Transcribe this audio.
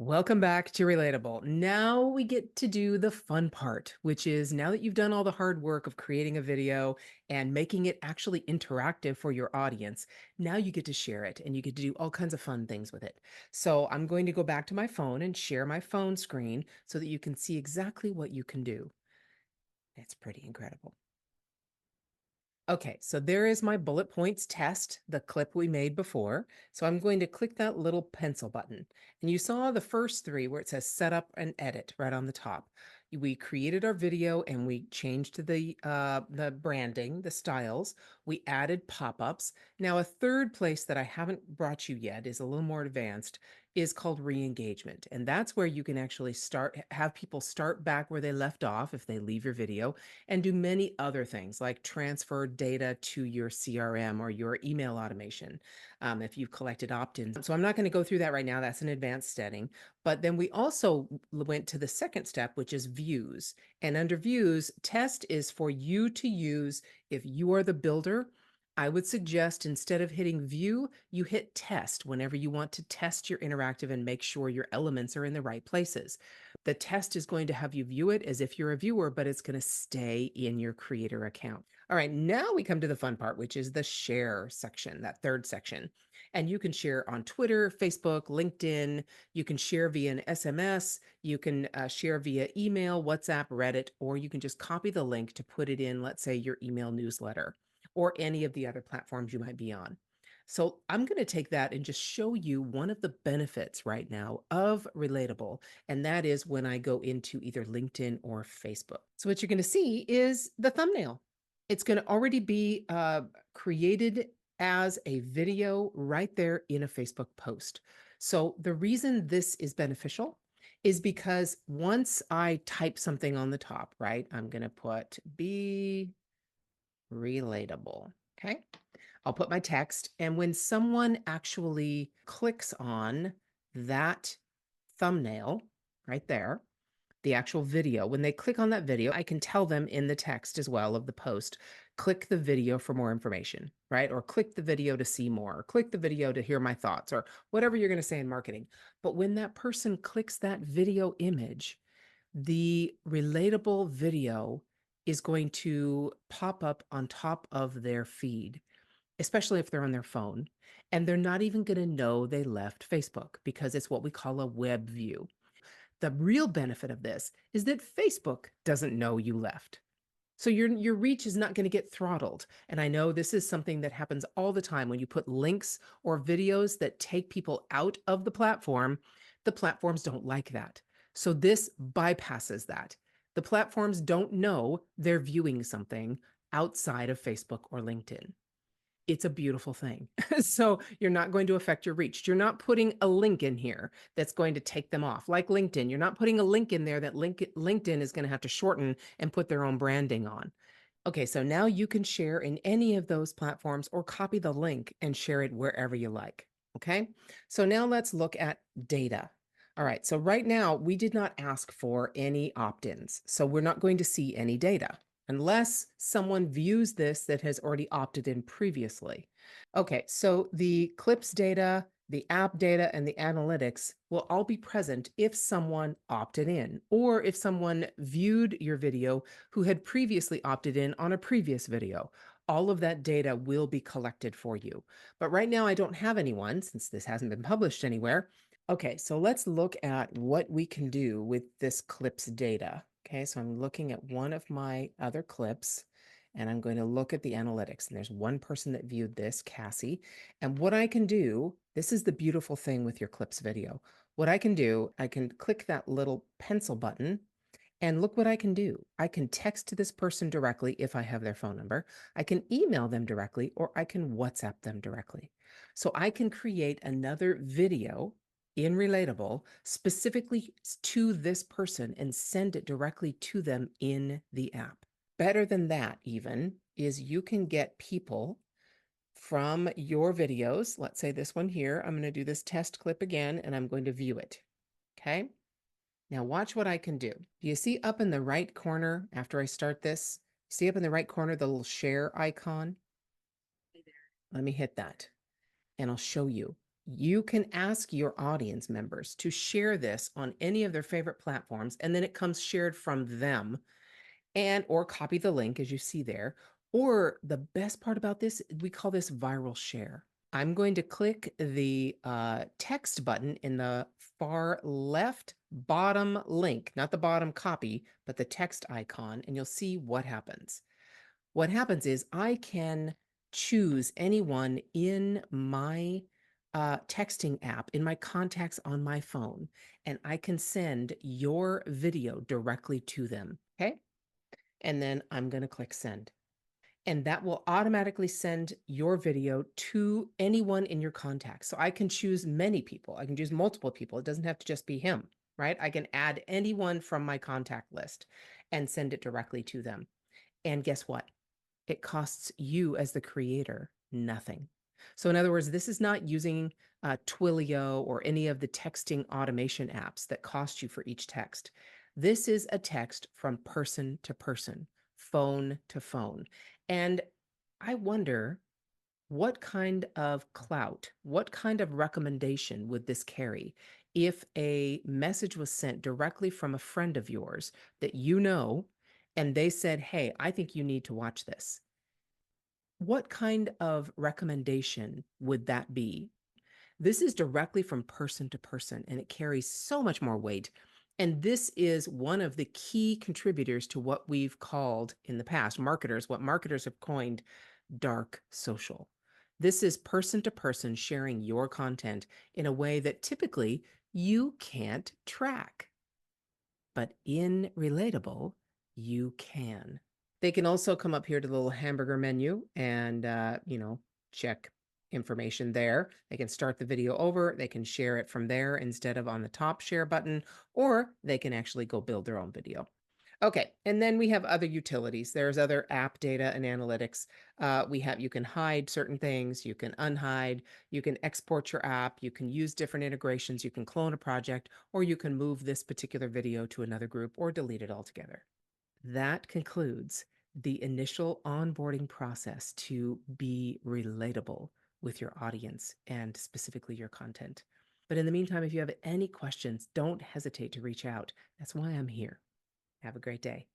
Welcome back to Relatable. Now we get to do the fun part, which is now that you've done all the hard work of creating a video and making it actually interactive for your audience, now you get to share it and you get to do all kinds of fun things with it. So I'm going to go back to my phone and share my phone screen so that you can see exactly what you can do. It's pretty incredible. Okay, so there is my bullet points test, the clip we made before. So I'm going to click that little pencil button. And you saw the first three where it says setup and edit right on the top. We created our video and we changed the branding, the styles. We added pop-ups. Now a third place that I haven't brought you yet is a little more advanced, is called re-engagement. And that's where you can actually have people start back where they left off if they leave your video, and do many other things like transfer data to your CRM or your email automation if you've collected opt-ins. So I'm not going to go through that right now. That's an advanced setting. But then we also went to the second step, which is views. And under views, test is for you to use if you are the builder. I would suggest instead of hitting view, you hit test whenever you want to test your interactive and make sure your elements are in the right places. The test is going to have you view it as if you're a viewer, but it's going to stay in your creator account. All right, now we come to the fun part, which is the share section, that third section. And you can share on Twitter, Facebook, LinkedIn. You can share via an SMS. You can share via email, WhatsApp, Reddit, or you can just copy the link to put it in, let's say, your email newsletter or any of the other platforms you might be on. So I'm going to take that and just show you one of the benefits right now of Relatable, and that is when I go into either LinkedIn or Facebook. So what you're going to see is the thumbnail. It's going to already be created as a video right there in a Facebook post. So the reason this is beneficial is because once I type something on the top, right, I'm going to put be relatable. Okay. I'll put my text. And when someone actually clicks on that thumbnail right there, the actual video, when they click on that video, I can tell them in the text as well of the post, click the video for more information, right? Or click the video to see more, or click the video to hear my thoughts, or whatever you're going to say in marketing. But when that person clicks that video image, the relatable video is going to pop up on top of their feed, especially if they're on their phone. And they're not even going to know they left Facebook because it's what we call a web view. The real benefit of this is that Facebook doesn't know you left. So your reach is not going to get throttled. And I know this is something that happens all the time when you put links or videos that take people out of the platforms don't like that. So this bypasses that. The platforms don't know they're viewing something outside of Facebook or LinkedIn. It's a beautiful thing. So you're not going to affect your reach. You're not putting a link in here that's going to take them off. Like LinkedIn, you're not putting a link in there that LinkedIn is going to have to shorten and put their own branding on. Okay, so now you can share in any of those platforms or copy the link and share it wherever you like. Okay, so now let's look at data. All right, so right now we did not ask for any opt-ins, so we're not going to see any data unless someone views this that has already opted in previously. Okay, so the clips data, the app data, and the analytics will all be present if someone opted in or if someone viewed your video who had previously opted in on a previous video. All of that data will be collected for you. But right now I don't have anyone since this hasn't been published anywhere. Okay, so let's look at what we can do with this clips data. Okay, so I'm looking at one of my other clips and I'm going to look at the analytics. And there's one person that viewed this, Cassie. And what I can do, this is the beautiful thing with your clips video. What I can do, I can click that little pencil button and look what I can do. I can text to this person directly if I have their phone number. I can email them directly, or I can WhatsApp them directly. So I can create another video in Relatable specifically to this person and send it directly to them in the app. Better than that even is you can get people from your videos. Let's say this one here. I'm going to do this test clip again and I'm going to view it. Okay. Now watch what I can do. Do you see up in the right corner after I start this? See up in the right corner the little share icon? Let me hit that and I'll show you. You can ask your audience members to share this on any of their favorite platforms, and then it comes shared from them and or copy the link as you see there. Or the best part about this, we call this viral share. I'm going to click the text button in the far left bottom link, not the bottom copy, but the text icon, and you'll see what happens. What happens is I can choose anyone in my texting app, in my contacts on my phone, and I can send your video directly to them. Okay. And then I'm going to click send. And that will automatically send your video to anyone in your contacts. So I can choose many people. I can choose multiple people. It doesn't have to just be him, right? I can add anyone from my contact list and send it directly to them. And guess what? It costs you as the creator nothing. So in other words, this is not using Twilio or any of the texting automation apps that cost you for each text. This is a text from person to person, phone to phone. And I wonder what kind of clout, what kind of recommendation would this carry if a message was sent directly from a friend of yours that you know, and they said, "Hey, I think you need to watch this." What kind of recommendation would that be? This is directly from person to person, and it carries so much more weight. And this is one of the key contributors to what we've called in the past, marketers, what marketers have coined dark social. This is person to person sharing your content in a way that typically you can't track. But in Relatable, you can. They can also come up here to the little hamburger menu and, check information there. They can start the video over. They can share it from there instead of on the top share button, or they can actually go build their own video. Okay, and then we have other utilities. There's other app data and analytics. You can hide certain things, you can unhide, you can export your app, you can use different integrations, you can clone a project, or you can move this particular video to another group or delete it altogether. That concludes the initial onboarding process to be relatable with your audience and specifically your content. But in the meantime, if you have any questions, don't hesitate to reach out. That's why I'm here. Have a great day.